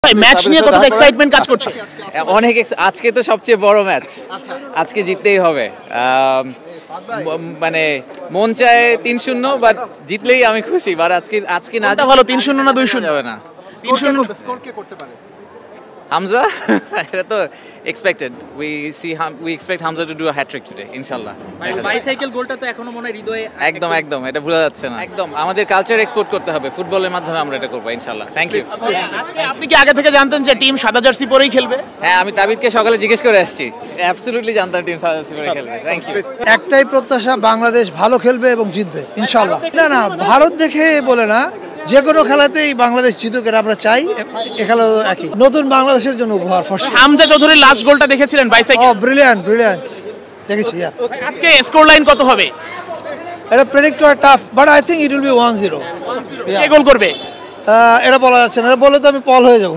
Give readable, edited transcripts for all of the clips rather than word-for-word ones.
ভাই ম্যাচ নিয়ে কতটা এক্সাইটমেন্ট কাজ করছে? অনেক আজকে তো সবচেয়ে বড় ম্যাচ, আজকে জিততেই হবে। মানে মন চায় 3-0, বাট জিতলেই আমি খুশি। বাট আজকে না ভালো 3-0 না 2-0 যাবে না। 3-0 স্কোর কে করতে পারে? হামজা, এটা তো expected. we expect Hamza to do a hat trick today ইনশাআল্লাহ। বাইসাইকেল গোলটা তো এখনো মনে হৃদয়ে একদম এটা ভুলা যাচ্ছে না। একদম আমাদের কালচার এক্সপোর্ট করতে হবে, ফুটবলের মাধ্যমে আমরা এটা করব ইনশাআল্লাহ। Thank you. আজকে আপনি কি আগে থেকে জানতেন যে টিম সাদা জার্সি পরেই খেলবে? হ্যাঁ, আমি তাবিদকে সকালে জিজ্ঞেস করে আসছি, অ্যাবসলিউটলি জানতাম টিম সাদা জার্সি পরে খেলবে। Thank you. একটাই প্রত্যাশা, বাংলাদেশ ভালো খেলবে এবং জিতবে ইনশাআল্লাহ। না ভারত দেখে বলে না, যে কোনো খেলাতেই বাংলাদেশ জিতুক এটা আমরা চাই। এ খেলাও একই, নতুন বাংলাদেশের জন্য উপহার। হামজা চৌধুরীর লাস্ট গোলটা দেখেছিলেন বাইসাইকেল? ব্রিলিয়ান্ট দেখেছি। আজকে স্কোর লাইন কত হবে? এটা প্রেডিক্ট করা tough, but I think it will be 1-0। কে গোল করবে এটা বলা যাচ্ছে না, এটা বলে তো আমি পল হয়ে যাব।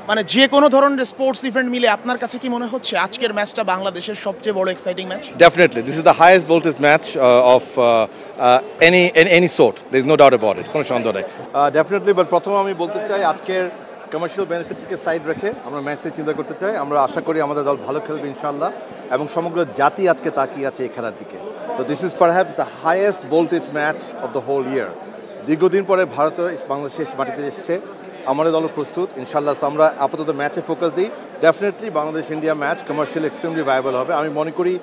মানে যে কোনো ধরনের স্পোর্টস ইভেন্ট মিলে আপনার কাছে কি মনে হচ্ছে আজকের ম্যাচটা বাংলাদেশের সবচেয়ে বড় exciting match? Definitely, this is the highest voltage match of any sort. There is no doubt about it. কোনো সন্দেহ নেই। Definitely, but প্রথমে আমি বলতে চাই আজকের কমার্শিয়াল বেনিফিটকে সাইড রেখে আমরা ম্যাচে চিন্তা করতে চাই। আমরা আশা করি আমাদের দল ভালো খেলবে ইনশাআল্লাহ, এবং সমগ্র জাতি আজকে তাকিয়ে আছে এই খেলার দিকে। So this is perhaps the highest voltage match of the whole year. দীর্ঘদিন পরে ভারত বাংলাদেশের মাটিতে এসেছে, আমাদের দল প্রস্তুত ইনশাআল্লাহ। আমরা আপাতত ম্যাচে ফোকাস দিই। Definitely Bangladesh India match commercial extremely viable হবে। আমি মনে করি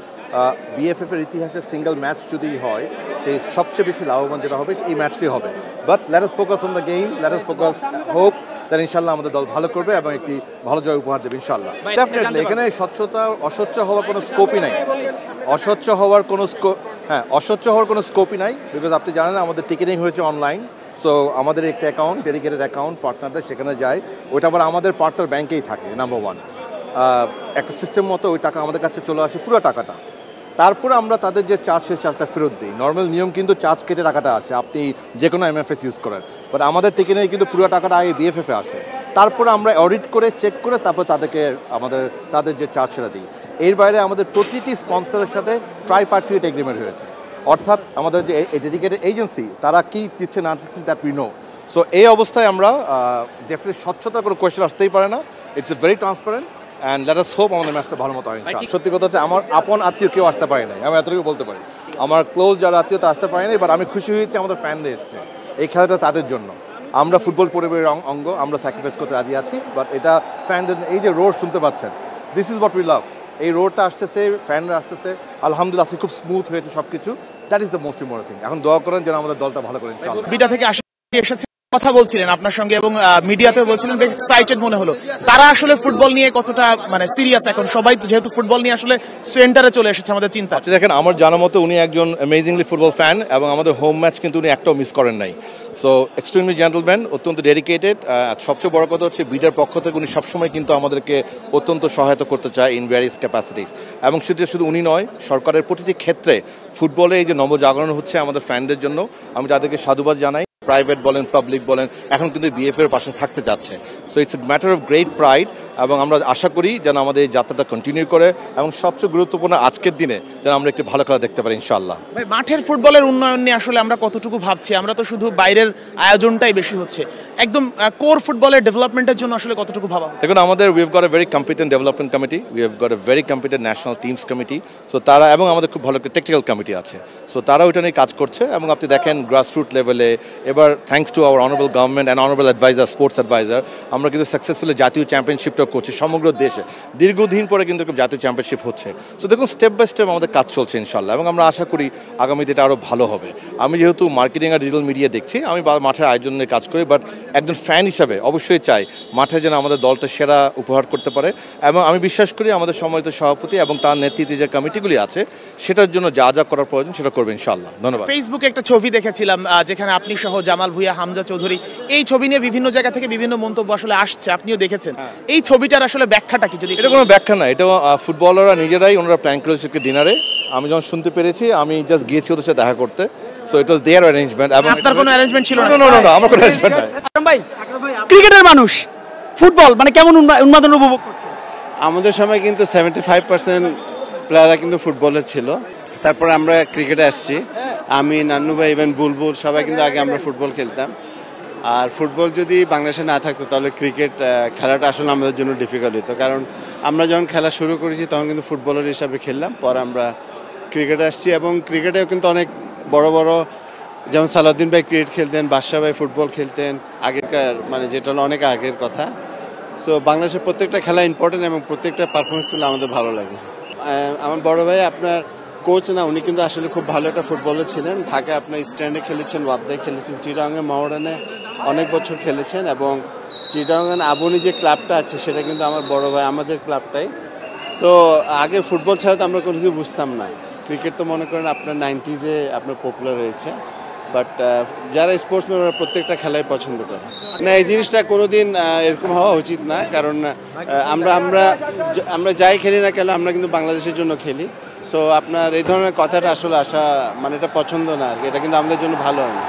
বিএফএফ এর ইতিহাসে সিঙ্গেল ম্যাচ যদি হয়, সেই সবচেয়ে বেশি লাভবান যেটা হবে এই ম্যাচটি হবে। But let us focus on the game, let us focus hope that ইনশাআল্লাহ আমাদের দল ভালো করবে এবং একটি ভালো জয় উপহার দেবে ইনশাআল্লাহ। ডেফিনেটলি এখানে অস্বচ্ছ হওয়ার কোনো স্কোপই নাই। অস্বচ্ছ হওয়ার কোনো স্কোপই নাই, বিকজ আপনি জানেন আমাদের টিকেটিং হয়েছে অনলাইন। সো আমাদের একটা অ্যাকাউন্ট, ডেডিকেটেড অ্যাকাউন্ট পার্টনারদের সেখানে যায়, ওইটা আবার আমাদের পার্টনার ব্যাংকেই থাকে। নাম্বার 1 একটা সিস্টেম মতো ওই টাকা আমাদের কাছে চলে আসে, পুরো টাকাটা। তারপরে আমরা তাদের যে চার্জ, সেই চার্জটা ফেরত দিই। নর্মাল নিয়ম কিন্তু চার্জ কেটে টাকাটা আসে, আপনি যে কোনো এমএফএস ইউজ করেন, বাট আমাদের থেকে নিয়ে কিন্তু পুরো টাকাটা আগে বিএফএফে আসে। তারপরে আমরা অডিট করে চেক করে তারপর তাদেরকে তাদের যে চার্জ সেটা দিই। এর বাইরে আমাদের প্রতিটি স্পন্সরের সাথে ট্রাইপার্টিট এগ্রিমেন্ট হয়েছে, অর্থাৎ আমাদের যে ডেডিকেটেড এজেন্সি তারা কি দিচ্ছে না দিচ্ছে দ্যাট উই নো। সো এই অবস্থায় আমরা ডেফিনেটলি স্বচ্ছতার কোনো কোয়েশ্চেন আসতেই পারে না। It's a very transparent and let us hope আমাদের ম্যাচটা ভালো মতো হয়। সত্যি কথা হচ্ছে আমার আপন আত্মীয় কেউ আসতে পারে নাই, আমি এতটুকু বলতে পারি। আমার ক্লোজ যারা আত্মীয়তা আসতে পারে নাই, বাট আমি খুশি হয়েছি আমাদের ফ্যানরা এসছে। এই খেলাটা তাদের জন্য। আমরা ফুটবল পরিবারের অঙ্গ, আমরা স্যাক্রিফাইস করতে রাজি আছি, বাট এটা ফ্যানদের এই যে রোড শুনতে পাচ্ছেন, this is what we love. এই রোডটা আসতেছে, ফ্যানরা আসতেছে, আলহামদুলিল্লাহ আজকে খুব স্মুথ হয়েছে সবকিছু। That is the most important thing. এখন দোয়া করেন যেন আমাদের দলটা ভালো করে ইনশাআল্লাহ। বিটা থেকে এসেছে, কথা বলছিলেন আপনার সঙ্গে এবং মিডিয়াতেও বলছিলেন, বেশ এক্সাইটেড মনে হলো। তারা আসলে ফুটবল নিয়ে কতটা মানে সিরিয়াস এখন? সবাই যেহেতু ফুটবল নিয়ে আসলে সেন্টারে চলে এসেছে আমাদের চিন্তা। দেখেন, আমার জানা মতো উনি একজন অ্যামেজিংলি ফুটবল ফ্যান, এবং আমাদের হোম ম্যাচ কিন্তু উনি একটাও মিস করেন নাই। সো এক্সট্রিমলি জেন্টলম্যান, অত্যন্ত ডেডিকেটেড। সবচেয়ে বড় কথা হচ্ছে বিডার পক্ষ থেকে উনি সবসময় কিন্তু আমাদেরকে অত্যন্ত সহায়তা করতে চায় ইন ভ্যারিয়াস ক্যাপাসিটিস। এবং সেটা শুধু উনি নয়, সরকারের প্রতিটি ক্ষেত্রে ফুটবলে এই যে নবজাগরণ হচ্ছে আমাদের ফ্যানদের জন্য, আমি তাদেরকে সাধুবাদ জানাই। প্রাইভেট বলেন, পাবলিক বলেন, এখন কিন্তু বিএফএ এর পাশে থাকতে যাচ্ছে। So it's a matter of great pride, এবং আমরা আশা করি যেন আমাদের এই যাত্রাটা কন্টিনিউ করে, এবং সবচেয়ে গুরুত্বপূর্ণ আজকের দিনে যেন আমরা একটি ভালো খেলা দেখতে পারি ইনশাআল্লাহ। ভাই, মাঠের ফুটবলের উন্নয়ন নিয়ে আসলে আমরা কতটুকু ভাবছি? আমরা তো শুধু বাইরের আয়োজনটাই বেশি হচ্ছে, একদম কোর ফুটবলের ডেভেলপমেন্টের জন্য আসলে কতটুকু ভাবা হচ্ছে? দেখুন, আমাদের we have got a very competent development committee, we have got a very competent national teams committee. So তারা, এবং আমাদের খুব ভালো একটা টেকনিক্যাল কমিটি আছে। সো তারা ওইটা নিয়ে কাজ করছে, এবং আপনি দেখেন গ্রাসরুট লেভেলে এবার thanks to our honourable government and honourable adviser, sports adviser, আমরা কিন্তু সাকসেসফুলি জাতীয় চ্যাম্পিয়নশিপটাও করছি সমগ্র দেশে। দীর্ঘদিন পরে কিন্তু জাতীয় চ্যাম্পিয়নশিপ হচ্ছে। সো দেখুন, স্টেপ বাই স্টেপ আমাদের কাজ চলছে ইনশাআল্লাহ, এবং আমরা আশা করি আগামীতে এটা আরও ভালো হবে। আমি যেহেতু মার্কেটিং আর ডিজিটাল মিডিয়া দেখছি, আমি মাঠের আয়োজন নিয়ে কাজ করি, বাট একজন ফ্যান হিসাবে অবশ্যই চাই মাঠে যেন আমাদের দলটা সেরা উপহার করতে পারে। এবং আমি বিশ্বাস করি আমাদের সম্মানিত সভাপতি এবং তার নেতৃত্বে যে কমিটিগুলি আছে, সেটার জন্য যা যা করার প্রয়োজন সেটা করবে ইনশাআল্লাহ। ধন্যবাদ। ফেসবুকে একটা ছবি দেখেছিলাম যেখানে আপনি সহ জামাল ভুঁইয়া, হামজা চৌধুরী, এই ছবি নিয়ে বিভিন্ন জায়গা থেকে বিভিন্ন মন্তব্য আসলে আসছে, আপনিও দেখেছেন। এই ছবিটার আসলে ব্যাখ্যাটা কি? যদি এটা কোনো ব্যাখ্যা না, এটা ফুটবলাররা নিজেরাই ওনারা প্ল্যান করেছে ডিনারে। আমি যখন শুনতে পেরেছি, আমি জাস্ট গিয়েছি ওদের সাথে দেখা করতে। So it was their arrangement. এবং আপনার কোনো অ্যারেঞ্জমেন্ট ছিল না? না, আমার কোনো অ্যারেঞ্জমেন্ট নাই। আকরাম ভাই, ক্রিকেটের মানুষ, ফুটবল মানে কেমন উন্মাদনা উপভোগ করছেন? আমাদের সময় কিন্তু 75% প্লেয়াররা কিন্তু ফুটবলের ছিল। তারপরে আমরা ক্রিকেটে আসছি। আমি, নান্নু ভাই, ইভেন বুলবুল, সবাই কিন্তু আগে আমরা ফুটবল খেলতাম। আর ফুটবল যদি বাংলাদেশে না থাকতো তাহলে ক্রিকেট খেলাটা আসলে আমাদের জন্য ডিফিকাল্ট হতো, কারণ আমরা যখন খেলা শুরু করেছি তখন কিন্তু ফুটবলার হিসাবে খেললাম, পরে আমরা ক্রিকেটে আসছি এবং ক্রিকেটেও কিন্তু অনেক বড় বড়, যেমন সালাউদ্দিন ভাই ক্রিকেট খেলতেন, বাদশা ভাই ফুটবল খেলতেন আগেরকার, মানে যেটা হলো অনেক আগের কথা। সো বাংলাদেশের প্রত্যেকটা খেলা ইম্পর্টেন্ট এবং প্রত্যেকটা পারফরমেন্সগুলো আমাদের ভালো লাগে। আমার বড় ভাই আপনার কোচ না, উনি কিন্তু আসলে খুব ভালো একটা ফুটবলার ছিলেন। ঢাকায় আপনার স্ট্যান্ডে খেলেছেন, ওয়াবদায় খেলেছেন, চিটাগাংয়ে মহরানে অনেক বছর খেলেছেন এবং চিটাগাং আবুনি যে ক্লাবটা আছে সেটা কিন্তু আমার বড় ভাই, আমাদের ক্লাবটাই। সো আগে ফুটবল ছাড়া তো আমরা কোনো কিছু বুঝতাম না। ক্রিকেট তো মনে করেন আপনার 90s-এ আপনার পপুলার হয়েছে, বাট যারা স্পোর্টসম্যান ওরা প্রত্যেকটা খেলাই পছন্দ করে না। এই জিনিসটা কোনোদিন এরকম হওয়া উচিত না, কারণ আমরা যাই খেলি না কেন আমরা কিন্তু বাংলাদেশের জন্য খেলি। সো আপনার এই ধরনের কথাটা আসলে আসা মানে এটা পছন্দ না আর কি, এটা কিন্তু আমাদের জন্য ভালো হয় না।